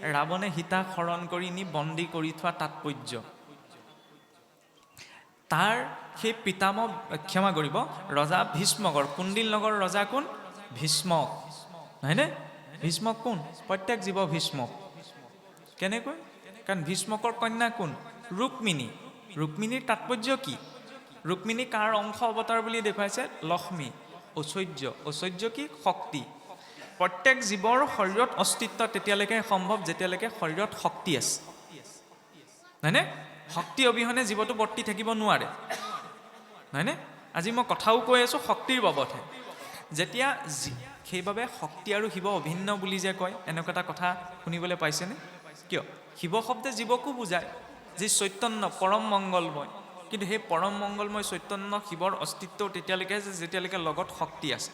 ৰাৱণে সীতাক হৰণ কৰি নি বন্দী কৰি থোৱা তাৎপৰ্য। তাৰ সেই পিতামহ ক্ষমা কৰিব ৰজা ভীষ্মকৰ, কুণ্ডিল নগৰ ৰজা কোন? ভীষ্মক, নহয়নে? ভীষ্মক কোন? প্ৰত্যেক জীৱ ভীষ্মক। কেনেকৈ? কাৰণ ভীষ্মকৰ কন্যা কোন? ৰুক্মিণী। ৰুক্মিণীৰ তাৎপৰ্য কি? ৰুক্মিণী কাৰ অংশ অৱতাৰ বুলি দেখুৱাইছে? লক্ষ্মী। ঐশ্বৰ্য, ঐশ্বৰ্য কি? শক্তি। প্ৰত্যেক জীৱৰ শৰীৰত অস্তিত্ব তেতিয়ালৈকে সম্ভৱ যেতিয়ালৈকে শৰীৰত শক্তি আছে, নহয়নে? শক্তি অবিহনে জীৱটো বৰ্তি থাকিব নোৱাৰে, নহয়নে? আজি মই কথাও কৈ আছোঁ শক্তিৰ বাবদহে। যেতিয়া সেইবাবে শক্তি আৰু শিৱ অভিন্ন বুলি যে কয়, এনেকুৱা এটা কথা শুনিবলৈ পাইছেনে? কিয়? শিৱ শব্দে জীৱকো বুজায়, যি চৈতন্য পৰম মংগলময়। কিন্তু সেই পৰম মংগলময় চৈতন্য শিৱৰ অস্তিত্বও তেতিয়ালৈকে যেতিয়ালৈকে লগত শক্তি আছে।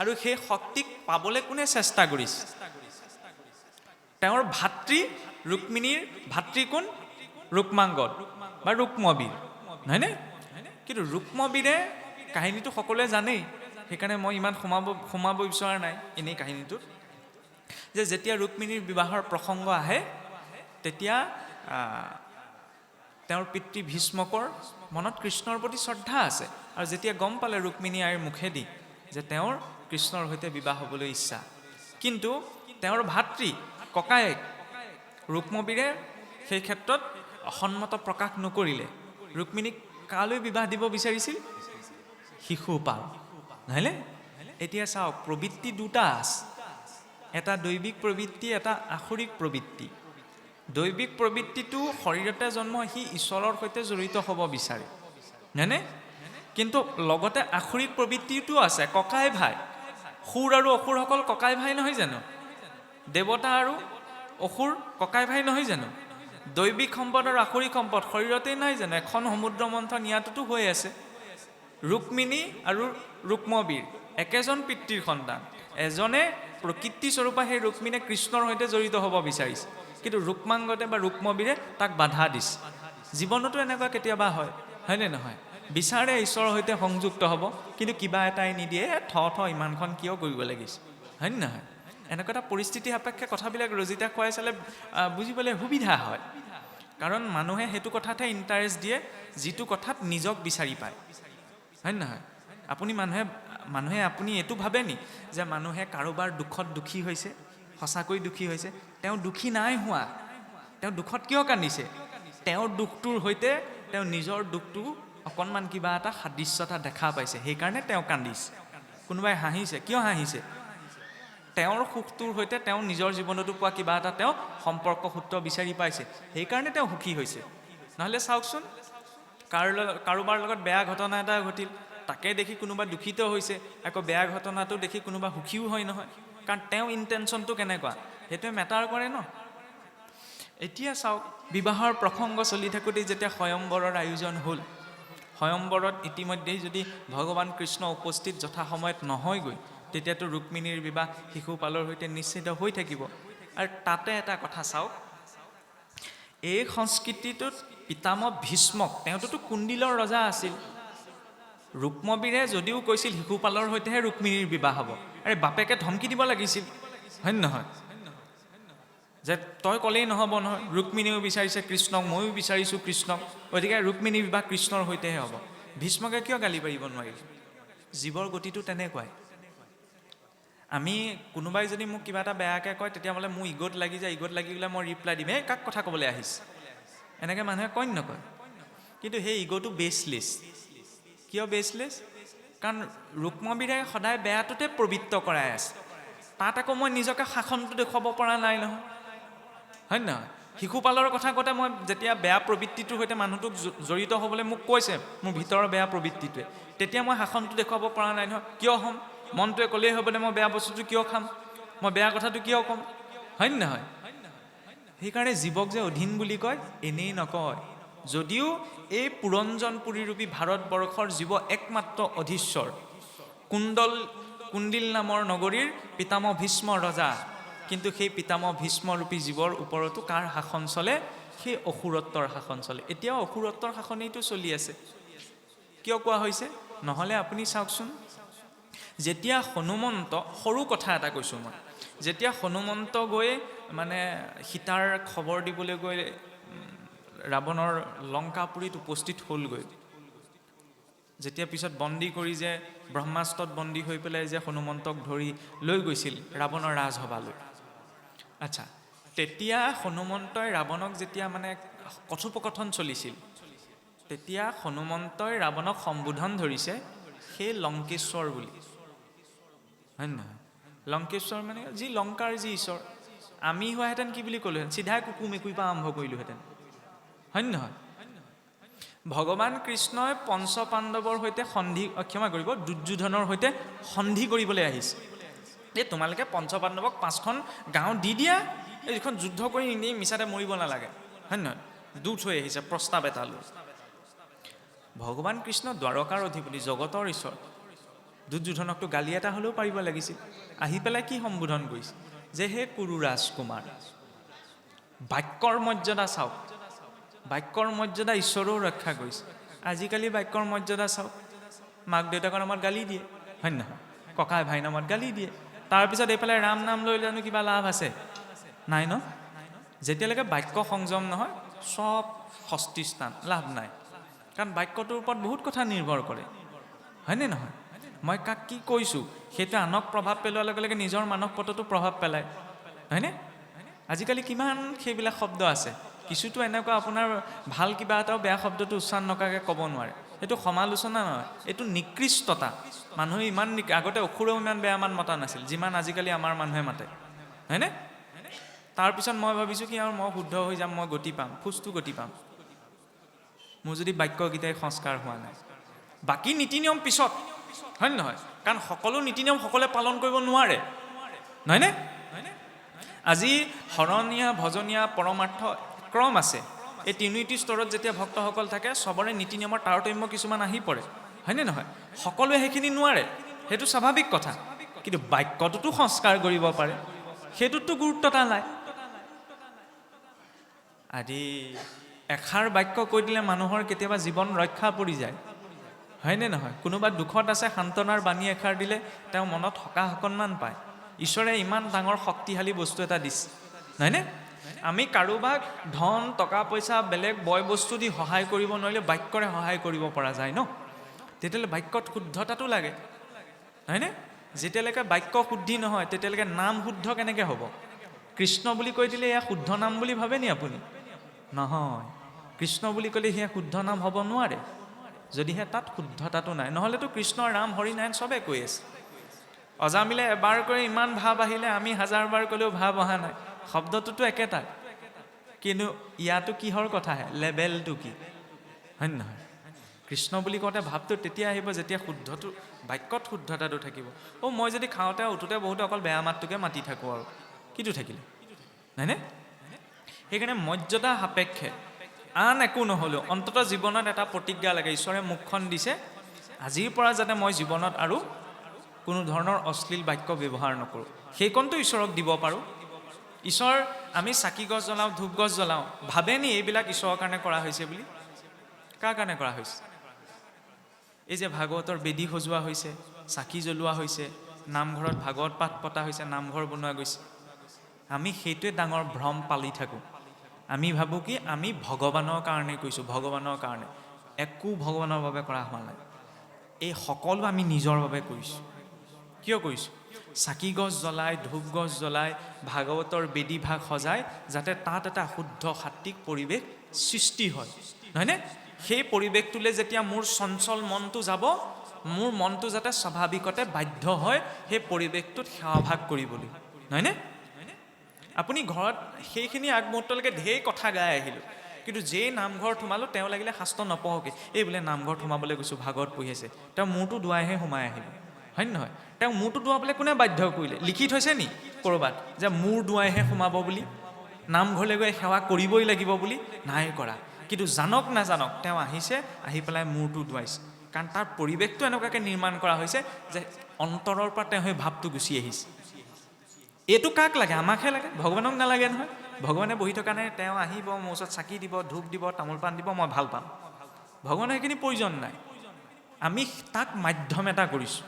আৰু সেই শক্তিক পাবলৈ কোনে চেষ্টা কৰিছে? তেওঁৰ ভাতৃ ৰুক্মিণীৰ ভাতৃ কোন? ৰুক্মাংগদ বা ৰুক্মবীৰ, নহয়নে? কিন্তু ৰুক্মবীৰে কাহিনীটো সকলোৱে জানেই, সেইকাৰণে মই ইমান সোমাব বিচৰা নাই এনেই কাহিনীটোত, যে যেতিয়া ৰুক্মিণীৰ বিবাহৰ প্ৰসংগ আহে তেতিয়া তেওঁৰ পিতৃ ভীষ্মকৰ মনত কৃষ্ণৰ প্ৰতি শ্ৰদ্ধা আছে। আৰু যেতিয়া গম পালে ৰুক্মিণী আইৰ মুখেদি যে তেওঁৰ কৃষ্ণৰ সৈতে বিবাহ হ'বলৈ ইচ্ছা, কিন্তু তেওঁৰ ভাতৃ ককায়েক ৰুক্মবীৰে সেই ক্ষেত্ৰত অসন্মত প্ৰকাশ নকৰিলে। ৰুক্মিণীক কালৈ বিবাহ দিব বিচাৰিছিল? শিশুপাল, নহয়নে? এতিয়া চাওক, প্ৰবৃত্তি দুটা আছে, এটা দৈবিক প্ৰবৃত্তি, এটা আসুৰিক প্ৰবৃত্তি। দৈবিক প্ৰবৃত্তিটো শৰীৰতে জন্ম, সি ঈশ্বৰৰ সৈতে জড়িত হ'ব বিচাৰে, নহয়নে? কিন্তু লগতে আসুৰিক প্ৰবৃত্তিটো আছে, ককাই ভাই। সুৰ আৰু অসুৰসকল ককাই ভাই নহয় জানো? দেৱতা আৰু অসুৰ ককাই ভাই নহয় জানো? দৈবিক সম্পদ আৰু আসুৰিক সম্পদ শৰীৰতেই নাই জানো? এখন সমুদ্ৰ মন্থন ইয়াতোতো হৈ আছে। ৰুক্মিণী আৰু ৰুক্মবীৰ একেজন পিতৃৰ সন্তান। এজনে প্ৰকৃতি স্বৰূপা সেই ৰুক্মিণীয়ে কৃষ্ণৰ সৈতে জড়িত হ'ব বিচাৰিছে, কিন্তু ৰুক্মাংগদে বা ৰুক্মবীৰে তাক বাধা দিছে। জীৱনতো এনেকুৱা কেতিয়াবা হয়, হয়নে নহয়? বিচাৰে ঈশ্বৰৰ সৈতে সংযুক্ত হ'ব, কিন্তু কিবা এটাই নিদিয়ে, ইমানখন কিয় কৰিব লাগিছে, হয়নে নহয়? এনেকুৱা এটা পৰিস্থিতি সাপেক্ষে কথাবিলাক ৰজিতা খুৱাই চালে বুজিবলৈ সুবিধা হয়। কাৰণ মানুহে সেইটো কথাতহে ইণ্টাৰেষ্ট দিয়ে যিটো কথাত নিজক বিচাৰি পায়, হয় নহয়? মানুহে আপুনি এইটো ভাবে নি যে মানুহে কাৰোবাৰ দুখত দুখী হৈছে, সঁচাকৈ দুখী হৈছে? তেওঁ দুখী নাই হোৱা। তেওঁ দুখত কিয় কান্দিছে? তেওঁৰ দুখটোৰ সৈতে তেওঁ নিজৰ দুখটো অকণমান কিবা এটা সাদৃশ্যতা দেখা পাইছে, সেইকাৰণে তেওঁ কান্দিছে। কোনোবাই হাঁহিছে, কিয় হাঁহিছে? তেওঁৰ সুখটোৰ সৈতে তেওঁ নিজৰ জীৱনতো পোৱা কিবা এটা তেওঁ সম্পৰ্ক সূত্ৰ বিচাৰি পাইছে, সেইকাৰণে তেওঁ সুখী হৈছে। নহ'লে চাওকচোন, কাৰোবাৰ লগত বেয়া ঘটনা এটা ঘটিল, তাকে দেখি কোনোবা দুখিত হৈছে, আকৌ বেয়া ঘটনাটো দেখি কোনোবা সুখীও হয় নহয়। কাৰণ তেওঁ ইণ্টেনশ্যনটো কেনেকুৱা, সেইটোৱে মেটাৰ কৰে ন। এতিয়া চাওক, বিবাহৰ প্ৰসংগ চলি থাকোঁতেই যেতিয়া স্বয়ম্বৰৰ আয়োজন হ'ল, স্বয়ম্বৰত ইতিমধ্যেই যদি ভগৱান কৃষ্ণ উপস্থিত যথা সময়ত নহয়গৈ, তেতিয়াতো ৰুক্মিণীৰ বিবাহ শিশুপালৰ সৈতে নিশ্চিত হৈ থাকিব। আৰু তাতে এটা কথা চাওক, এই সংস্কৃতিটোত পিতামহ ভীষ্মক, তেওঁতো কুণ্ডিলৰ ৰজা আছিল। ৰুক্মবীৰে যদিও কৈছিল শিশুপালৰ সৈতেহে ৰুক্মিণীৰ বিবাহ হ'ব, আৰে বাপেকে ধমকি দিব লাগিছিল, হয় নহয়? যে তই ক'লেই নহ'ব নহয়, ৰুক্মিণীও বিচাৰিছে কৃষ্ণক, ময়ো বিচাৰিছোঁ কৃষ্ণক, গতিকে ৰুক্মিণীৰ বিবাহ কৃষ্ণৰ সৈতেহে হ'ব। ভীষ্মকে কিয় গালি পাৰিব নোৱাৰিল? জীৱৰ গতিটো তেনেকুৱাই। আমি কোনোবাই যদি মোক কিবা এটা বেয়াকৈ কয়, তেতিয়া বোলে মোৰ ইগত লাগি যায়, ইগত লাগি গ'লে মই ৰিপ্লাই দিম, কাক কথা ক'বলৈ আহিছে, এনেকৈ মানুহে কয় নকয়? কিন্তু সেই ইগ'টো বেচলেছ। কিয় বেচলেছ? কাৰণ ৰুক্মবীৰে সদায় বেয়াটোতে প্ৰবৃত্ত কৰাই আছে, তাত আকৌ মই নিজকে শাসনটো দেখুৱাব পৰা নাই নহয়, হয় নহয়? শিশুপালৰ কথা কওঁতে মই যেতিয়া বেয়া প্ৰবৃত্তিটোৰ সৈতে মানুহটোক জড়িত হ'বলৈ মোক কৈছে, মোৰ ভিতৰৰ বেয়া প্ৰবৃত্তিটোৱে, তেতিয়া মই শাসনটো দেখুৱাব পৰা নাই নহয়। কিয় হ'ম? মনটোৱে ক'লেই হ'বনে মই বেয়া বস্তুটো কিয় খাম, মই বেয়া কথাটো কিয় ক'ম, হয় নহয়? সেইকাৰণে জীৱক যে অধীন বুলি কয়, এনেই নকয়। যদিও এই পুৰঞ্জনপুৰীৰূপী ভাৰতবৰ্ষৰ জীৱ একমাত্ৰ অধীশ্বৰ, কুণ্ডিল নামৰ নগৰীৰ পিতামহ ভীষ্ম ৰজা, কিন্তু সেই পিতামহ ভীষ্মৰূপী জীৱৰ ওপৰতো কাৰ শাসন চলে? সেই অসুৰত্বৰ শাসন চলে। এতিয়াও অসুৰত্বৰ শাসনেইটো চলি আছে। কিয় কোৱা হৈছে? নহ'লে আপুনি চাওকচোন, যেতিয়া হনুমন্ত, সৰু কথা এটা কৈছোঁ মই, যেতিয়া হনুমন্ত গৈ মানে সীতাৰ খবৰ দিবলৈ গৈ ৰাৱণৰ লংকাপুৰীত উপস্থিত হ'লগৈ, যেতিয়া পিছত বন্দী কৰি যে ব্ৰহ্মাস্ত্ৰত বন্দী হৈ পেলাই যে হনুমন্তক ধৰি লৈ গৈছিল ৰাৱণৰ ৰাজসভালৈ। আচ্ছা, তেতিয়া হনুমন্তই ৰাৱণক যেতিয়া মানে কথোপকথন চলিছিল, তেতিয়া হনুমন্তই ৰাৱণক সম্বোধন ধৰিছে সেই লংকেশ্বৰ বুলি, হয় নহয়? লংকেশ্বৰ মানে যি লংকাৰ যি ঈশ্বৰ। আমি হোৱাহেঁতেন কি বুলি ক'লোহেঁতেন? চিধাই কুকুৰ মেকুৰীৰ পৰা আৰম্ভ কৰিলোহেঁতেন, হয় নহয়? ভগৱান কৃষ্ণই পঞ্চ পাণ্ডৱৰ সৈতে ক্ষমা কৰিব, দুৰ্যোধনৰ সৈতে সন্ধি কৰিবলৈ আহিছে। এই তোমালোকে পঞ্চ পাণ্ডৱক 5খন গাঁও দি দিয়া, এইখন যুদ্ধ কৰি এনেই মিছাতে মৰিব নালাগে, হয় নহয়? দূত হৈ আহিছে প্ৰস্তাৱ এটা লৈ। ভগৱান কৃষ্ণ দ্বাৰকাৰ অধিপতি, জগতৰ ঈশ্বৰ। দুৰ্যোধনকতো গালি এটা হ'লেও পাৰিব লাগিছিল। আহি পেলাই কি সম্বোধন কৰিছে? যে হে কুৰু ৰাজকুমাৰ, বাক্যৰ মৰ্যাদা চাওক। বাক্যৰ মৰ্যাদা ঈশ্বৰেও ৰক্ষা কৰিছে। আজিকালি বাক্যৰ মৰ্যাদা চাওক, মাক দেউতাকৰ নামত গালি দিয়ে, হয় নহয়? ককাই ভাই নামত গালি দিয়ে। তাৰপিছত এইফালে ৰাম নাম লৈ জানো কিবা লাভ আছে? নাই ন? যেতিয়ালৈকে বাক্য সংযম নহয়, চব ষষ্ঠীস্থান, লাভ নাই। কাৰণ বাক্যটোৰ ওপৰত বহুত কথা নিৰ্ভৰ কৰে, হয়নে নহয়? মই কাক কি কৈছোঁ সেইটো আনক প্ৰভাৱ পেলোৱাৰ লগে লগে নিজৰ মানৱ পটতো প্ৰভাৱ পেলায়, হয়নে? আজিকালি কিমান সেইবিলাক শব্দ আছে। কিছুতো এনেকুৱা আপোনাৰ ভাল কিবা এটাও বেয়া শব্দটো উচ্চাৰণ নকৰাকৈ ক'ব নোৱাৰে। এইটো সমালোচনা নহয়, এইটো নিকৃষ্টতা। মানুহে ইমান আগতে অসুৰেও ইমান বেয়া মান মতা নাছিল যিমান আজিকালি আমাৰ মানুহে মাতে, হয়নে? তাৰপিছত মই ভাবিছোঁ কি আৰু মই শুদ্ধ হৈ যাম, মই গতি পাম, খোজটো গতি পাম। মোৰ যদি বাক্যকেইটাই সংস্কাৰ হোৱা নাই, বাকী নীতি নিয়ম পিছত, হয় নহয়? কাৰণ সকলো নীতি নিয়ম সকলোৱে পালন কৰিব নোৱাৰে, নহয়নে? আজি শৰণীয়া, ভজনীয়া, পৰমাৰ্থ ক্ৰম আছে। এই তিনিটি স্তৰত যেতিয়া ভক্তসকল থাকে, চবৰে নীতি নিয়মৰ তাৰতম্য কিছুমান আহি পৰে, হয়নে নহয়? সকলোৱে সেইখিনি নোৱাৰে, সেইটো স্বাভাৱিক কথা। কিন্তু বাক্যটোতো সংস্কাৰ কৰিব পাৰে, সেইটোতো গুৰুত্বতা নাই। আদি এষাৰ বাক্য কৈ দিলে মানুহৰ কেতিয়াবা জীৱন ৰক্ষা পৰি যায়, হয়নে নহয়? কোনোবা দুখত আছে, সান্তনাৰ বাণী এষাৰ দিলে তেওঁ মনত সকাহ অকণমান পায়। ঈশ্বৰে ইমান ডাঙৰ শক্তিশালী বস্তু এটা দিছে, নহয়নে? আমি কাৰোবাক ধন টকা পইচা বেলেগ বয় বস্তু দি সহায় কৰিব নোৱাৰিলে বাক্যৰে সহায় কৰিব পৰা যায় ন? তেতিয়াহ'লে বাক্যত শুদ্ধতাটো লাগে, হয়নে? যেতিয়ালৈকে বাক্য শুদ্ধি নহয় তেতিয়ালৈকে নাম শুদ্ধ কেনেকৈ হ'ব? কৃষ্ণ বুলি কৈ দিলে এয়া শুদ্ধ নাম বুলি ভাবে নি আপুনি? নহয়, কৃষ্ণ বুলি ক'লে সেয়া শুদ্ধ নাম হ'ব নোৱাৰে যদিহে তাত শুদ্ধতাটো নাই। নহ'লেতো কৃষ্ণ, ৰাম, হৰি, নাৰায়ণ চবেই কৈ আছে। অজামিলে এবাৰ কৰি ইমান ভাৱ আহিলে, আমি 1000বাৰ ক'লেও ভাৱ অহা নাই। শব্দটোতো একেটা, কিন্তু ইয়াতো কিহৰ কথা আহে? লেবেলটো কি, হয় নহয়? কৃষ্ণ বুলি কওঁতে ভাৱটো তেতিয়া আহিব যেতিয়া শুদ্ধটো, বাক্যত শুদ্ধতাটো থাকিব। মই যদি খাওঁতে উঠোতে বহুতে অকল বেয়া মাতটোকে মাতি থাকোঁ আৰু কিটো থাকিলে, হয়নে? সেইকাৰণে মৰ্যাদা সাপেক্ষে আন একো নহ'লেও অন্ততঃ জীৱনত এটা প্ৰতিজ্ঞা লাগে। ঈশ্বৰে মুখখন দিছে, আজিৰ পৰা যাতে মই জীৱনত আৰু কোনো ধৰণৰ অশ্লীল বাক্য ব্যৱহাৰ নকৰোঁ, সেইকণটো ঈশ্বৰক দিব পাৰোঁ। ঈশ্বৰ, আমি চাকি গছ জ্বলাওঁ, ধূপ গছ জ্বলাওঁ, ভাবেনি এইবিলাক ঈশ্বৰৰ কাৰণে কৰা হৈছে বুলি? কাৰ কাৰণে কৰা হৈছে? এই যে ভাগৱতৰ বেদী সজোৱা হৈছে, চাকি জ্বলোৱা হৈছে, নামঘৰত ভাগৱত পাঠ পতা হৈছে, নামঘৰ বনোৱা গৈছে, আমি সেইটোৱে ডাঙৰ ভ্ৰম পালি থাকোঁ। আমি ভাবোঁ কি আমি ভগৱানৰ কাৰণে কৈছোঁ, ভগৱানৰ কাৰণে। একো ভগৱানৰ বাবে কৰা হোৱা নাই, এই সকলো আমি নিজৰ বাবে কৰিছোঁ। কিয় কৰিছোঁ? চাকি গছ জ্বলাই, ধূপ গছ জ্বলাই, ভাগৱতৰ বেদী ভাগ সজাই, যাতে তাত এটা শুদ্ধ সাত্বিক পৰিৱেশ সৃষ্টি হয়, নহয়নে? সেই পৰিৱেশটোলৈ যেতিয়া মোৰ চঞ্চল মনটো যাব, মোৰ মনটো যাতে স্বাভাৱিকতে বাধ্য হয় সেই পৰিৱেশটোত সেৱাভাগ কৰিবলৈ, নহয়নে? আপুনি ঘৰত সেইখিনি আগমুহূৰ্তলৈকে ঢেৰ কথা গাই আহিলোঁ, কিন্তু যেই নামঘৰত সোমালোঁ তেওঁ লাগিলে শাস্ত্ৰ নপঢ়কে, এই বোলে নামঘৰত সোমাবলৈ গৈছোঁ, ভাগৱত পঢ়ি আছে, তেওঁ মূৰটো দুৱাইহে সোমাই আহিলোঁ, হয় নহয়? তেওঁ মূৰটো দুৱাবলৈ কোনে বাধ্য কৰিলে? লিখি থৈছে নি ক'ৰবাত যে মূৰ দুৱাইহে সোমাব বুলি, নামঘৰলৈ গৈ সেৱা কৰিবই লাগিব বুলি? নাই কৰা। কিন্তু জানক নাজানক তেওঁ আহিছে, আহি পেলাই মূৰটো দুৱাইছে, কাৰণ তাৰ পৰিৱেশটো এনেকুৱাকৈ নিৰ্মাণ কৰা হৈছে যে অন্তৰৰ পৰা তেওঁ সেই ভাৱটো গুচি আহিছে। এইটো কাক লাগে? আমাকহে লাগে, ভগৱানক নালাগে নহয়। ভগৱানে বহি থকা নাই, তেওঁ আহিব, মোৰ ওচৰত চাকি দিব, ধূপ দিব, তামোল পাণ দিব, মই ভাল পাম। ভগৱানৰ সেইখিনি প্ৰয়োজন নাই, আমি তাক মাধ্যম এটা কৰিছোঁ।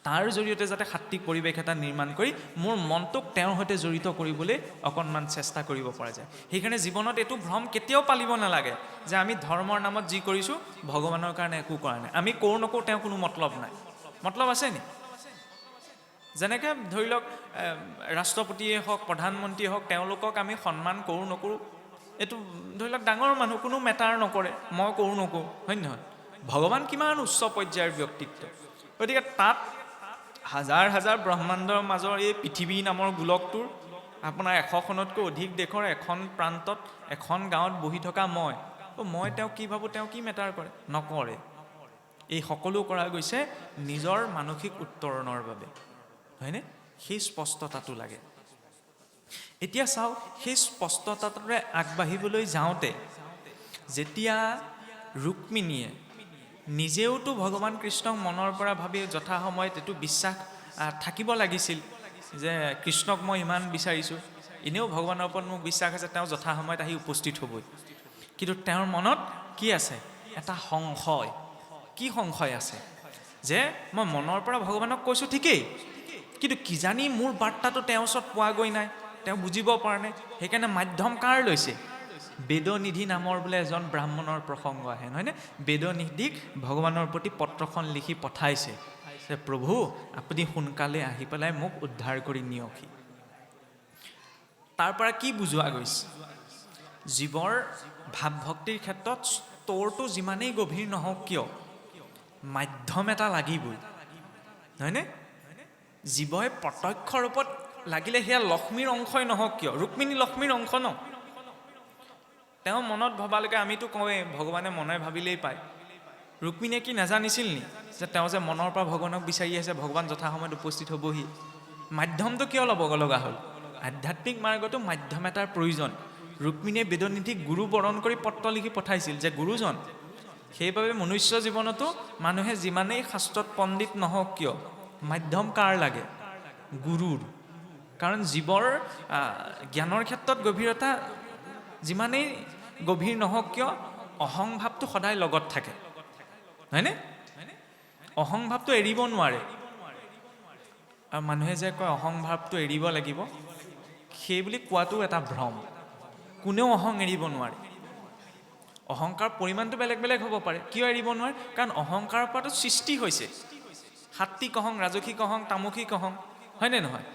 তাৰ জৰিয়তে যাতে সাত্বিক পৰিৱেশ এটা নিৰ্মাণ কৰি মোৰ মনটোক তেওঁৰ সৈতে জড়িত কৰিবলৈ অকণমান চেষ্টা কৰিব পৰা যায়। সেইকাৰণে জীৱনত এইটো ভ্ৰম কেতিয়াও পালিব নালাগে যে আমি ধৰ্মৰ নামত যি কৰিছোঁ ভগৱানৰ কাৰণে একো কৰা নাই, আমি কৰোঁ নকৰোঁ তেওঁ কোনো মতলব নাই। মতলব আছে নি? যেনেকৈ ধৰি লওক ৰাষ্ট্ৰপতিয়ে হওক, প্ৰধানমন্ত্ৰীয়ে হওক, তেওঁলোকক আমি সন্মান কৰোঁ নকৰোঁ এইটো ধৰি লওক ডাঙৰ মানুহ, কোনো মেটাৰ নকৰে মই কৰোঁ নকৰোঁ, হয় নহয়? ভগৱান কিমান উচ্চ পৰ্যায়ৰ ব্যক্তিত্ব, গতিকে তাত হাজাৰ হাজাৰ ব্ৰহ্মাণ্ডৰ মাজৰ এই পৃথিৱী নামৰ গোলকটোৰ আপোনাৰ 100খনতকৈ অধিক দেশৰ এখন প্ৰান্তত এখন গাঁৱত বহি থকা মই তেওঁ কি ভাবোঁ, তেওঁ কি মেটাৰ কৰে? নকৰে। এই সকলো কৰা গৈছে নিজৰ মানসিক উত্তৰণৰ বাবে, হয়নে? সেই স্পষ্টতাটো লাগে। এতিয়া চাওক, সেই স্পষ্টতাটোৰে আগবাঢ়িবলৈ যাওঁতে যেতিয়া ৰুক্মিণীয়ে নিজেওতো ভগৱান কৃষ্ণক মনৰ পৰা ভাবি যথাসময়ত এইটো বিশ্বাস থাকিব লাগিছিল যে কৃষ্ণক মই ইমান বিচাৰিছোঁ, এনেও ভগৱানৰ ওপৰত মোক বিশ্বাস আছে, তেওঁ যথাসময়ত আহি উপস্থিত হ'বই। কিন্তু তেওঁৰ মনত কি আছে? এটা সংশয়। কি সংশয় আছে? যে মই মনৰ পৰা ভগৱানক কৈছোঁ ঠিকেই, কিন্তু কিজানি মোৰ বাৰ্তাটো তেওঁৰ ওচৰত পোৱাগৈ নাই, তেওঁ বুজিব পৰা নাই। সেইকাৰণে মাধ্যম কাৰ লৈছে? বেদনিধি নামৰ বোলে এজন ব্ৰাহ্মণৰ প্ৰসংগ আহে, নহয়নে? বেদনিধিক ভগৱানৰ প্ৰতি পত্ৰখন লিখি পঠাইছে যে প্ৰভু আপুনি সোনকালে আহি পেলাই মোক উদ্ধাৰ কৰি নিয়কহি। তাৰ পৰা কি বুজোৱা গৈছে? জীৱৰ ভাৱ ভক্তিৰ ক্ষেত্ৰত স্তৰটো যিমানেই গভীৰ নহওক কিয় মাধ্যম এটা লাগিবই, নহয়নে? জীৱই প্ৰত্যক্ষ ৰূপত লাগিলে সেয়া লক্ষ্মীৰ অংশই নহওক কিয়, ৰুক্মিণী লক্ষ্মীৰ অংশ ন, তেওঁ মনত ভবালৈকে আমিতো কওঁৱেই ভগৱানে মনে ভাবিলেই পায়। ৰুক্মিণীয়ে কি নাজানিছিল নি যে তেওঁ যে মনৰ পৰা ভগৱানক বিচাৰি আছে, ভগৱান যথাসময়ত উপস্থিত হ'বহি? মাধ্যমটো কিয় ল'ব লগা হ'ল? আধ্যাত্মিক মাৰ্গতো মাধ্যম এটাৰ প্ৰয়োজন। ৰুক্মিণীয়ে বেদনিধিক গুৰু বৰণ কৰি পত্ৰ লিখি পঠাইছিল যে গুৰুজন। সেইবাবে মনুষ্য জীৱনতো মানুহে যিমানেই শাস্ত্ৰত পণ্ডিত নহওক কিয় মাধ্যম কাৰ লাগে? গুৰুৰ। কাৰণ জীৱৰ জ্ঞানৰ ক্ষেত্ৰত গভীৰতা যিমানেই গভীৰ নহওক কিয় অহংভাৱটো সদায় লগত থাকে, হয়নে? অহংভাৱটো এৰিব নোৱাৰে। আৰু মানুহে যে কয় অহংভাৱটো এৰিব লাগিব, সেই বুলি কোৱাটো এটা ভ্ৰম। কোনেও অহং এৰিব নোৱাৰে। অহংকাৰ পৰিমাণটো বেলেগ বেলেগ হ'ব পাৰে। কিয় এৰিব নোৱাৰে? কাৰণ অহংকাৰৰ পৰাটো সৃষ্টি হৈছে। সাত্বিক অহং, ৰাজসিক অহং, তামসিক অহং, হয়নে নহয়?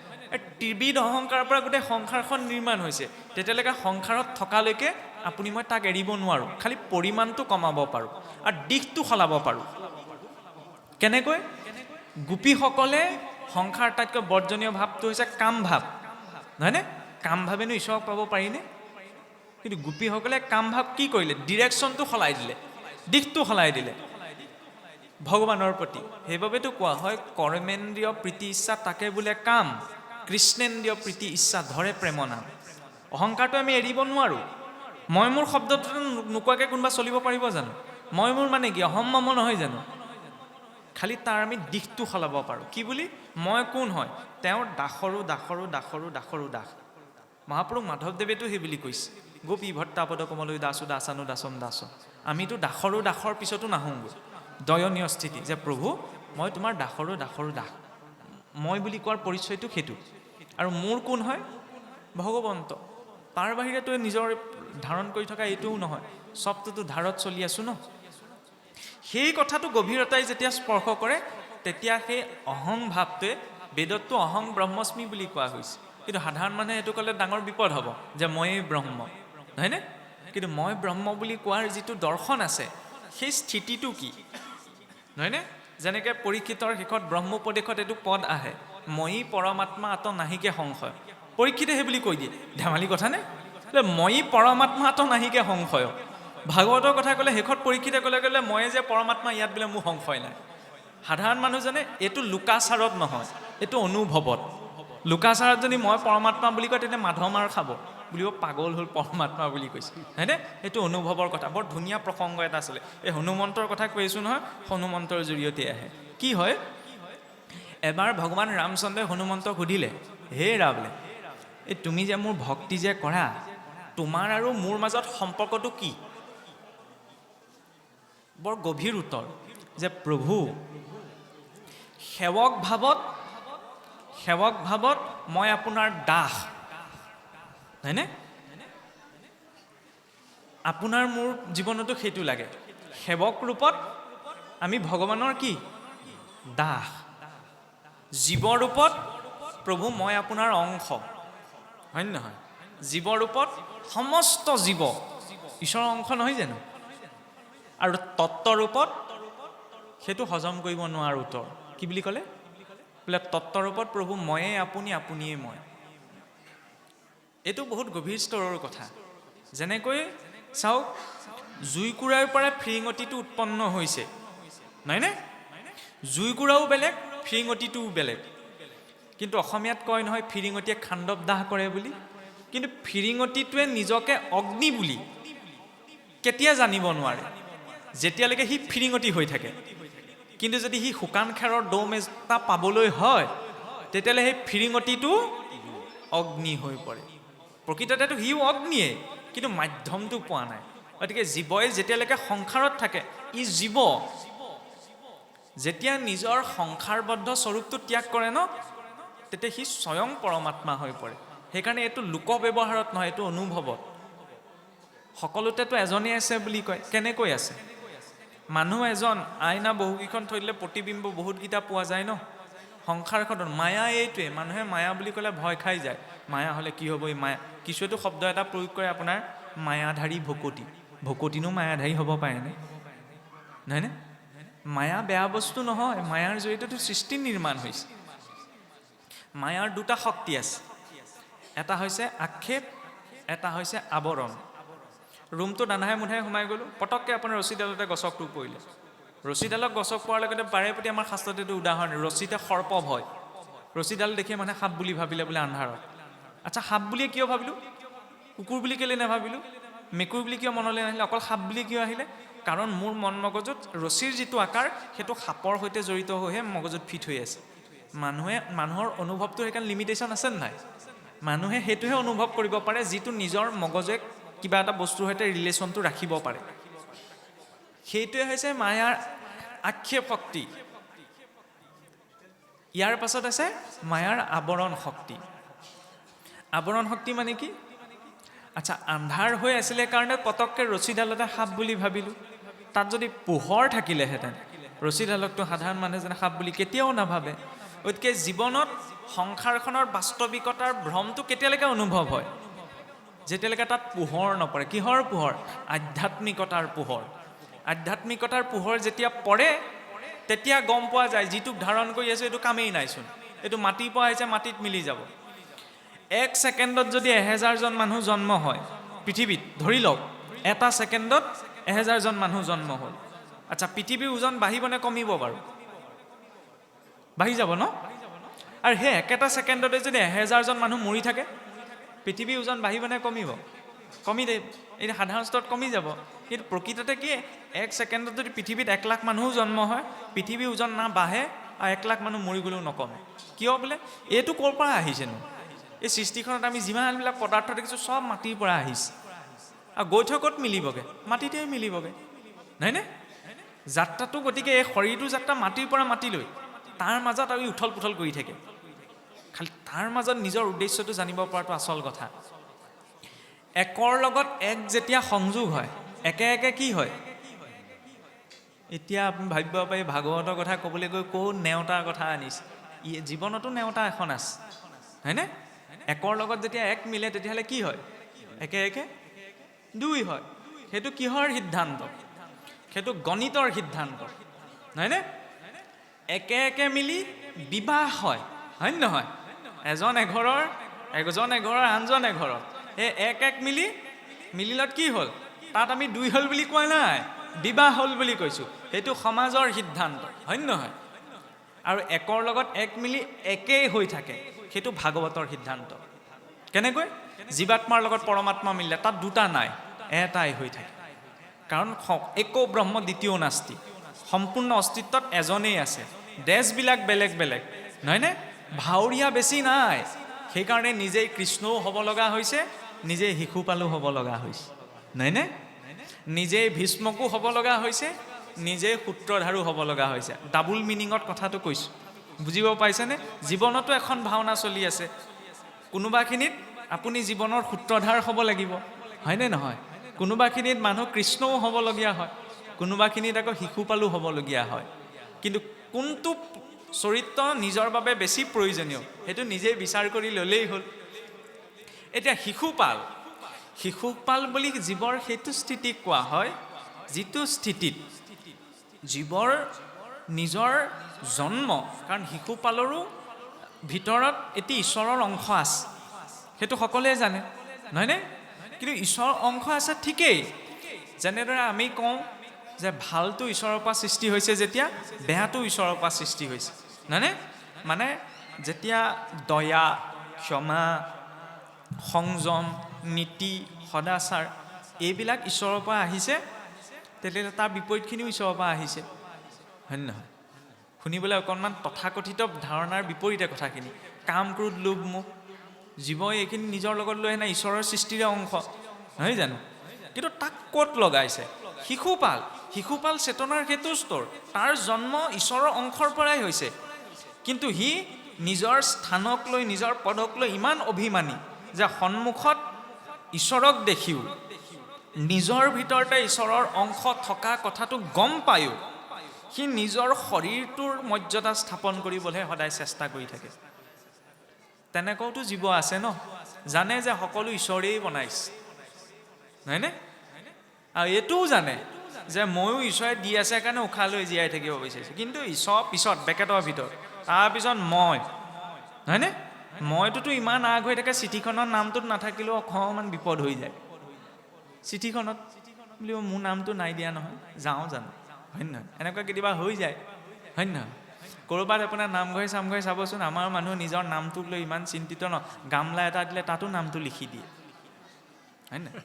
ত্ৰিবিধ অহংকাৰৰ পৰা গোটেই সংসাৰখন নিৰ্মাণ হৈছে। তেতিয়ালৈকে সংসাৰত থকালৈকে আপুনি মই তাক এৰিব নোৱাৰোঁ, খালি পৰিমাণটো কমাব পাৰোঁ আৰু দিশটো সলাব পাৰোঁ। কেনেকৈ? গোপীসকলে সংসাৰ আটাইতকৈ বৰ্জনীয় ভাৱটো হৈছে কাম ভাৱ, নহয়নে? কাম ভাৱেনো ঈশ্বৰক পাব পাৰিনে? কিন্তু গোপীসকলে কাম ভাৱ কি কৰিলে? ডিৰেকশ্যনটো সলাই দিলে, দিশটো সলাই দিলে ভগৱানৰ প্ৰতি। সেইবাবেতো কোৱা হয় কৰ্মেন্দ্ৰিয় প্ৰীতি ইচ্ছা তাকে বোলে কাম, কৃষ্ণেন্দ্ৰিয় প্ৰীতি ইচ্ছা ধৰে প্ৰেম নাম। অহংকাৰটো আমি এৰিব নোৱাৰোঁ। মই মোৰ শব্দটো নোকোৱাকৈ কোনোবা চলিব পাৰিব জানো? মই মোৰ মানে কি? অহম মম নহয় জানো? খালি তাৰ আমি দিশটো সলাব পাৰোঁ। কি বুলি? মই কোন হয়? তেওঁৰ দাসৰো দাসৰো দাসৰো দাসৰো দাস। মহাপুৰুষ মাধৱদেৱেতো সেই বুলি কৈছে, গোপী ভট্টাপদ কমলৈ দাসো দাসানো দাসম দাস। আমিতো দাসৰো দাসৰ পিছতো নাহোঁগৈ। দয়নীয় স্থিতি যে প্ৰভু মই তোমাৰ দাসৰো দাসৰো দাস। মই বুলি কোৱাৰ পৰিচয়টো সেইটো। আৰু মোৰ কোন হয়? ভগৱন্ত। তাৰ বাহিৰেতো নিজৰ ধাৰণ কৰি থকা এইটোও নহয়, চবটোতো ধাৰত চলি আছোঁ ন। সেই কথাটো গভীৰতাই যেতিয়া স্পৰ্শ কৰে তেতিয়া সেই অহং ভাৱটোৱে, বেদতটো অহং ব্ৰহ্মস্মি বুলি কোৱা হৈছে, কিন্তু সাধাৰণ মানুহে এইটো ক'লে ডাঙৰ বিপদ হ'ব যে ময়েই ব্ৰহ্ম, নহয়নে? কিন্তু মই ব্ৰহ্ম বুলি কোৱাৰ যিটো দৰ্শন আছে সেই স্থিতিটো কি, নহয়নে? যেনেকৈ পৰীক্ষিতৰ শেষত ব্ৰহ্মোপদেশত এইটো পদ আহে, ময়ি পৰমাত্মা আত নাহিকে সংশয়। পৰীক্ষিতে সেই বুলি কৈ দিয়ে, ধেমালি কথা নে? ময়ি পৰমাত্মা আত নাহিকে সংশয়। ভাগৱতৰ কথা ক'লে শেষত পৰীক্ষিতে ক'লে ময়ে যে পৰমাত্মা, ইয়াত বোলে মোৰ সংশয় নাই। সাধাৰণ মানুহজনে এইটো লোকাচাৰত নহয়, এইটো অনুভৱত। লোকাচাৰত যদি মই পৰমাত্মা বুলি কয় তেতিয়া মাধ মাৰ খাব, বুলিব পাগল হ'ল পৰমাত্মা বুলি কৈছে, হয়নে? সেইটো অনুভৱৰ কথা। বৰ ধুনীয়া প্ৰসংগ এটা আছিলে। এই হনুমন্তৰ কথা কৈ আছোঁ নহয়, হনুমন্তৰ জৰিয়তে আহে। কি হয়? এবাৰ ভগৱান ৰামচন্দ্ৰই হনুমন্তক সুধিলে, হে ৰাবলে, এই তুমি যে মোৰ ভক্তি যে কৰা, তোমাৰ আৰু মোৰ মাজত সম্পৰ্কটো কি? বৰ গভীৰ উত্তৰ যে প্ৰভু সেৱক ভাৱত মই আপোনাৰ দাস, হয়নে? আপোনাৰ মোৰ জীৱনতো সেইটো লাগে। সেৱক ৰূপত আমি ভগৱানৰ কি? দাস। জীৱ ৰূপত প্ৰভু মই আপোনাৰ অংশ, হয় নহয়? জীৱ ৰূপত সমস্ত জীৱ ঈশ্বৰৰ অংশ নহয় জানো? আৰু তত্ত্বৰূপত সেইটো হজম কৰিব নোৱাৰোঁ। তোৰ কি বুলি ক'লে? বোলে তত্ত্বৰূপত প্ৰভু ময়েই আপুনি, আপুনিয়েই মই। এইটো বহুত গভীৰ স্তৰৰ কথা। যেনেকৈ চাওক, জুইকুৰাৰ পৰা ফিৰিঙতিটো উৎপন্ন হৈছে, নহয়নে? জুইকুৰাও বেলেগ, ফিৰিঙতিটোও বেলেগ। কিন্তু অসমীয়াত কয় নহয় ফিৰিঙতিয়ে খাণ্ডৱ দাহ কৰে বুলি। কিন্তু ফিৰিঙতিটোৱে নিজকে অগ্নি বুলি কেতিয়া জানিব নোৱাৰে? যেতিয়ালৈকে সি ফিৰিঙতি হৈ থাকে। কিন্তু যদি সি শুকান খেৰৰ দম এটা পাবলৈ হয়, তেতিয়াহ'লে সেই ফিৰিঙতিটো অগ্নি হৈ পৰে। প্ৰকৃততেতো সিও অগ্নিয়ে, কিন্তু মাধ্যমটো পোৱা নাই। গতিকে জীৱই যেতিয়ালৈকে সংসাৰত থাকে, ই জীৱ। যেতিয়া নিজৰ সংসাৰবদ্ধ স্বৰূপটো ত্যাগ কৰে ন, তেতিয়া সি স্বয়ং পৰমাত্মা হৈ পৰে। সেইকাৰণে এইটো লোক ব্যৱহাৰত নহয়, এইটো অনুভৱত। সকলোতেতো এজনেই আছে বুলি কয়। কেনেকৈ আছে? মানুহ এজন, আইনা বহুকেইখন থৈ দিলে প্ৰতিবিম্ব বহুতকেইটা পোৱা যায় ন। সংসাৰখনত মায়া এইটোৱে। মানুহে মায়া বুলি ক'লে ভয় খাই যায়। মায়া হ'লে কি হ'ব? এই মায়া, কিছুৱেতো শব্দ এটা প্ৰয়োগ কৰে আপোনাৰ, মায়াধাৰী ভকতি। ভকতিনো মায়াধাৰী হ'ব পাৰেনে? নহয়নে? মায়া বেয়া বস্তু নহয়। মায়াৰ জৰিয়তেতো সৃষ্টি নিৰ্মাণ হৈছে। মায়াৰ দুটা শক্তি আছে, এটা হৈছে আক্ষেপ, এটা হৈছে আৱৰণ। ৰুমটোত আন্ধাৰে মুন্ধাৰে সোমাই গ'লোঁ, পটককৈ আপোনাৰ ৰছীডালতে গছকটো পৰিলে। ৰছীডালক গছক পোৱাৰ লগতে বাৰে প্ৰতি আমাৰ শাস্ত্ৰত এইটো উদাহৰণ, ৰছীতে সৰ্প ভয়। ৰছীডাল দেখিয়ে মানুহে সাপ বুলি ভাবিলে বোলে আন্ধাৰত। আচ্ছা, সাপ বুলিয়ে কিয় ভাবিলোঁ? কুকুৰ বুলি কেলৈ নাভাবিলোঁ? মেকুৰী বুলি কিয় মনলৈ নাহিলে? অকল সাপ বুলি কিয় আহিলে? কাৰণ মোৰ মন মগজুত ৰছীৰ যিটো আকাৰ, সেইটো সাপৰ সৈতে জড়িত হৈহে মগজুত ফিট হৈ আছে। মানুহৰ অনুভৱটো সেইকাৰণে লিমিটেশ্যন আছে নাই? মানুহে সেইটোহে অনুভৱ কৰিব পাৰে যিটো নিজৰ মগজে কিবা এটা বস্তুৰ সৈতে ৰিলেশ্যনটো ৰাখিব পাৰে। সেইটোৱে হৈছে মায়াৰ আক্ষেপ শক্তি। ইয়াৰ পাছত আছে মায়াৰ আৱৰণ শক্তি। আৱৰণ শক্তি মানে কি? আচ্ছা, আন্ধাৰ হৈ আছিলে কাৰণে পটককৈ ৰছীডালতে সাপ বুলি ভাবিলোঁ। তাত যদি পোহৰ থাকিলেহেঁতেন, ৰছীডালকতো সাধাৰণ মানুহজনে সাপ বুলি কেতিয়াও নাভাবে। গতিকে জীৱনত সংসাৰখনৰ বাস্তৱিকতাৰ ভ্ৰমটো কেতিয়ালৈকে অনুভৱ হয়? যেতিয়ালৈকে তাত পোহৰ নপৰে। কিহৰ পোহৰ? আধ্যাত্মিকতাৰ পোহৰ। আধ্যাত্মিকতাৰ পোহৰ যেতিয়া পৰে, তেতিয়া গম পোৱা যায় যিটোক ধাৰণ কৰি আছোঁ এইটো কামেই নাইচোন, এইটো মাটিৰ পৰা আহিছে, মাটিত মিলি যাব। 1 ছেকেণ্ডত যদি 1000জন মানুহ জন্ম হয় পৃথিৱীত, ধৰি লওক এটা ছেকেণ্ডত 1000জন মানুহ জন্ম হ'ল। আচ্ছা, পৃথিৱীৰ ওজন বাঢ়িব নে কমিব বাৰু? বাঢ়ি যাব ন? আৰু সেই একেটা ছেকেণ্ডতে যদি 1000জন মানুহ মৰি থাকে, পৃথিৱীৰ ওজন বাঢ়িব নে কমিব? কমি দে, এই সাধাৰণ স্তৰত কমি যাব। কিন্তু প্ৰকৃততে কি, 1 ছেকেণ্ডত যদি পৃথিৱীত 1 লাখ মানুহো জন্ম হয়, পৃথিৱীৰ ওজন না বাঢ়ে আৰু 1 লাখ মানুহ মৰি গ'লেও নকমে। কিয় বোলে? এইটো ক'ৰ পৰা আহিছেনো? এই সৃষ্টিখনত আমি যিমানবিলাক পদাৰ্থ দেখিছোঁ চব মাটিৰ পৰা আহিছে। আৰু গৈ থৈ ক'ত মিলিবগৈ? মাটিতে মিলিবগৈ, নহয়নে? যাত্ৰাটো, গতিকে এই শৰীৰটো যাত্ৰা মাটিৰ পৰা মাটিলৈ, তাৰ মাজত আমি উথল পুথল কৰি থাকে। খালি তাৰ মাজত নিজৰ উদ্দেশ্যটো জানিব পৰাটো আচল কথা। একৰ লগত এক যেতিয়া সংযোগ হয়, একে একে কি হয়? এতিয়া আপুনি ভাবিব পাৰি ভাগৱতৰ কথা ক'বলৈ গৈ ক'ত নেওতাৰ কথা আনিছে। জীৱনতো নেওতা এখন আছে, হয়নে? একৰ লগত যেতিয়া এক মিলে তেতিয়াহ'লে কি হয়? একে একে 2 হয়। সেইটো কিহৰ সিদ্ধান্ত? সেইটো গণিতৰ সিদ্ধান্ত, নহয়নে? একে একে মিলি বিবাহ হয়, হয় নহয়? এজন এঘৰৰ আনজন এঘৰৰ, এই এক মিলিলত কি হ'ল? তাত আমি 2 হ'ল বুলি কোৱা নাই, বিবাহ হ'ল বুলি কৈছোঁ। সেইটো সমাজৰ সিদ্ধান্ত, হয় নহয়? আৰু একৰ লগত এক মিলি একেই হৈ থাকে, সেইটো ভাগৱতৰ সিদ্ধান্ত। কেনেকৈ? জীৱাত্মাৰ লগত পৰমাত্মা মিলিলে তাত 2টা নাই, এটাই হৈ থাকে। কাৰণ একো ব্ৰহ্ম দ্বিতীয় নাস্তি, সম্পূৰ্ণ অস্তিত্বত এজনেই আছে। দেশবিলাক বেলেগ বেলেগ, নহয়নে? ভাৱৰীয়া বেছি নাই। সেইকাৰণে নিজেই কৃষ্ণও হ'ব লগা হৈছে, নিজেই শিশুপালো হ'ব লগা হৈছে, নহয়নে? নিজেই ভীষ্মকো হ'ব লগা হৈছে, নিজেই সূত্ৰধাৰো হ'ব লগা হৈছে। ডাবুল মিনিঙত কথাটো কৈছোঁ। বুজিব পাইছেনে? জীৱনতো এখন ভাওনা চলি আছে। কোনোবাখিনিত আপুনি জীৱনৰ সূত্ৰধাৰ হ'ব লাগিব, হয়নে নহয়? কোনোবাখিনিত মানুহ কৃষ্ণও হ'বলগীয়া হয়, কোনোবাখিনিত আকৌ শিশুপালো হ'বলগীয়া হয়। কিন্তু কোনটো চৰিত্ৰ নিজৰ বাবে বেছি প্ৰয়োজনীয় সেইটো নিজেই বিচাৰ কৰি ল'লেই হ'ল। এতিয়া শিশুপাল বুলি জীৱৰ সেইটো স্থিতিক কোৱা হয়, যিটো স্থিতিত জীৱৰ নিজৰ জন্ম, কাৰণ শিশুপালৰো ভিতৰত এটি ঈশ্বৰৰ অংশ আছে, সেইটো সকলোৱে জানে, নহয়নে? কিন্তু ঈশ্বৰৰ অংশ আছে ঠিকেই। যেনেদৰে আমি কওঁ যে ভালটো ঈশ্বৰৰ পৰা সৃষ্টি হৈছে, যেতিয়া বেয়াটো ঈশ্বৰৰ পৰা সৃষ্টি হৈছে, নহয়নে? মানে যেতিয়া দয়া, ক্ষমা, সংযম, নীতি, সদাচাৰ এইবিলাক ঈশ্বৰৰ পৰা আহিছে, তেতিয়াহ'লে তাৰ বিপৰীতখিনিও ঈশ্বৰৰ পৰা আহিছে, হয়নে নহয়? শুনিবলৈ অকণমান তথাকথিত ধাৰণাৰ বিপৰীতে কথাখিনি। কাম, ক্ৰোধ, লোভ, মোহ, জীৱই এইখিনি নিজৰ লগত লৈ আহে ঈশ্বৰৰ সৃষ্টিৰে অংশ, নহয় জানো? কিন্তু তাক ক'ত লগাইছে? শিশুপাল চেতনাৰ সেইটো স্তৰ, তাৰ জন্ম ঈশ্বৰৰ অংশৰ পৰাই হৈছে। কিন্তু সি নিজৰ স্থানক লৈ, নিজৰ পদক লৈ ইমান অভিমানী যে সন্মুখত ঈশ্বৰক দেখিও, নিজৰ ভিতৰতে ঈশ্বৰৰ অংশ থকা কথাটো গম পায়ো সি নিজৰ শৰীৰটোৰ মৰ্যাদা স্থাপন কৰিবলৈ সদায় চেষ্টা কৰি থাকে। তেনেকুৱাওতো জীৱ আছে ন, জানে যে সকলো ঈশ্বৰেই বনাইছে, নহয়নে? আৰু এইটোও জানে যে ময়ো ঈশ্বৰে দি আছে কাৰণে উশাহ লৈ জীয়াই থাকিব বিচাৰিছোঁ, কিন্তু ঈশ্বৰ পিছত বেকেটৰ ভিতৰত, তাৰপিছত মই, নহয়নে? মইটোতো ইমান আগ হৈ থাকে, চিঠিখনৰ নামটোত নাথাকিলেও অকণমান বিপদ হৈ যায়। চিঠিখনত বুলিব মোৰ নামটো নাই দিয়া নহয়, যাওঁ জানো, হয় নহয়? এনেকুৱা কেতিয়াবা হৈ যায়, হয় নহয়? ক'ৰবাত আপোনাৰ নামঘৰে চামঘৰে চাবচোন, আমাৰ মানুহ নিজৰ নামটোক লৈ ইমান চিন্তিত ন, গামলা এটা দিলে তাতো নামটো লিখি দিয়ে, হয় নহয়?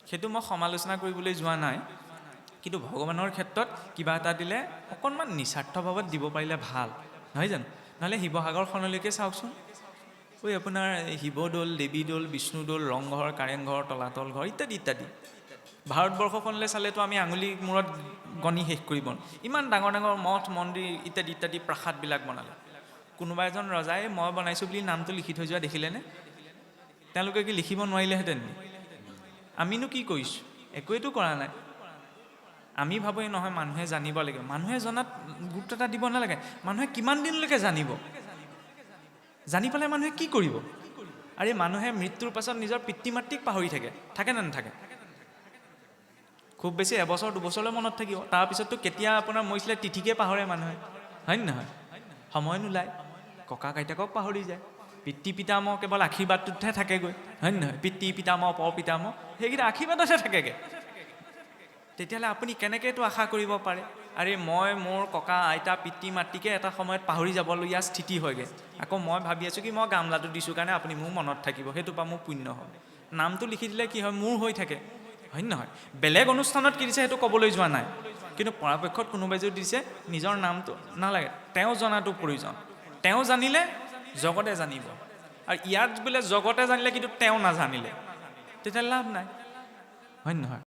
সেইটো মই সমালোচনা কৰিবলৈ যোৱা নাই, কিন্তু ভগৱানৰ ক্ষেত্ৰত কিবা এটা দিলে অকণমান নিস্বাৰ্থভাৱত দিব পাৰিলে ভাল, নহয় জানো? নহ'লে শিৱসাগৰখনলৈকে চাওকচোন, ঐ আপোনাৰ শিৱদৌল, দেৱীদৌল, বিষ্ণুদৌল, ৰংঘৰ, কাৰেংঘৰ, তলাতল ঘৰ ইত্যাদি ইত্যাদি। ভাৰতবৰ্ষখনলৈ চালেতো আমি আঙুলি মূৰত গণি শেষ কৰিব, ইমান ডাঙৰ ডাঙৰ মঠ মন্দিৰ ইত্যাদি ইত্যাদি প্ৰাসাদবিলাক বনালে। কোনোবা এজন ৰজাই মই বনাইছোঁ বুলি নামটো লিখি থৈ যোৱা দেখিলেনে? তেওঁলোকে কি লিখিব নোৱাৰিলেহেঁতেন? আমিনো কি কৰিছোঁ? একোৱেতো কৰা নাই। আমি ভাবোঁ এই নহয় মানুহে জানিব লাগিব, মানুহে জনাত গুৰুত্ব এটা দিব নালাগে। মানুহে কিমান দিনলৈকে জানিব? জানি পেলাই মানুহে কি কৰিব? আৰু এই মানুহে মৃত্যুৰ পাছত নিজৰ পিতৃ মাতৃক পাহৰি থাকে নে নাথাকে? খুব বেছি এবছৰ দুবছৰলৈ মনত থাকিব, তাৰপিছততো কেতিয়া আপোনাৰ মৰিছিলে তিথিকে পাহৰে মানুহে, হয় নহয়? সময় নোলায়, ককা আইতাকক পাহৰি যায়, পিতৃ পিতামহ কেৱল আশীৰ্বাদটোতহে থাকেগৈ, হয় নহয়? পিতৃ পিতামহ, পিতামহ সেইকেইটা আশীৰ্বাদতহে থাকেগৈ। তেতিয়াহ'লে আপুনি কেনেকৈ এইটো আশা কৰিব পাৰে? আৰে মই মোৰ ককা আইতা পিতৃ মাতৃকে এটা সময়ত পাহৰি যাবলগীয়া স্থিতি হয়গৈ, আকৌ মই ভাবি আছোঁ কি মই গামলাটো দিছোঁ কাৰণে আপুনি মোৰ মনত থাকিব, সেইটোৰ পৰা মোৰ পুণ্য হ'ব। নামটো লিখি দিলে কি হয়? মোৰ হৈ থাকে, হয় নহয়? বেলেগ অনুষ্ঠানত কি দিছে সেইটো ক'বলৈ যোৱা নাই, কিন্তু পৰাপক্ষত কোনোবাই যদি দিছে নিজৰ নামটো নালাগে, তেওঁ জনাটো প্ৰয়োজন। তেওঁ জানিলে জগতে জানিব, আৰু ইয়াত বোলে জগতে জানিলে কিন্তু তেওঁ নাজানিলে, তেতিয়া লাভ নাই, হয় নহয়?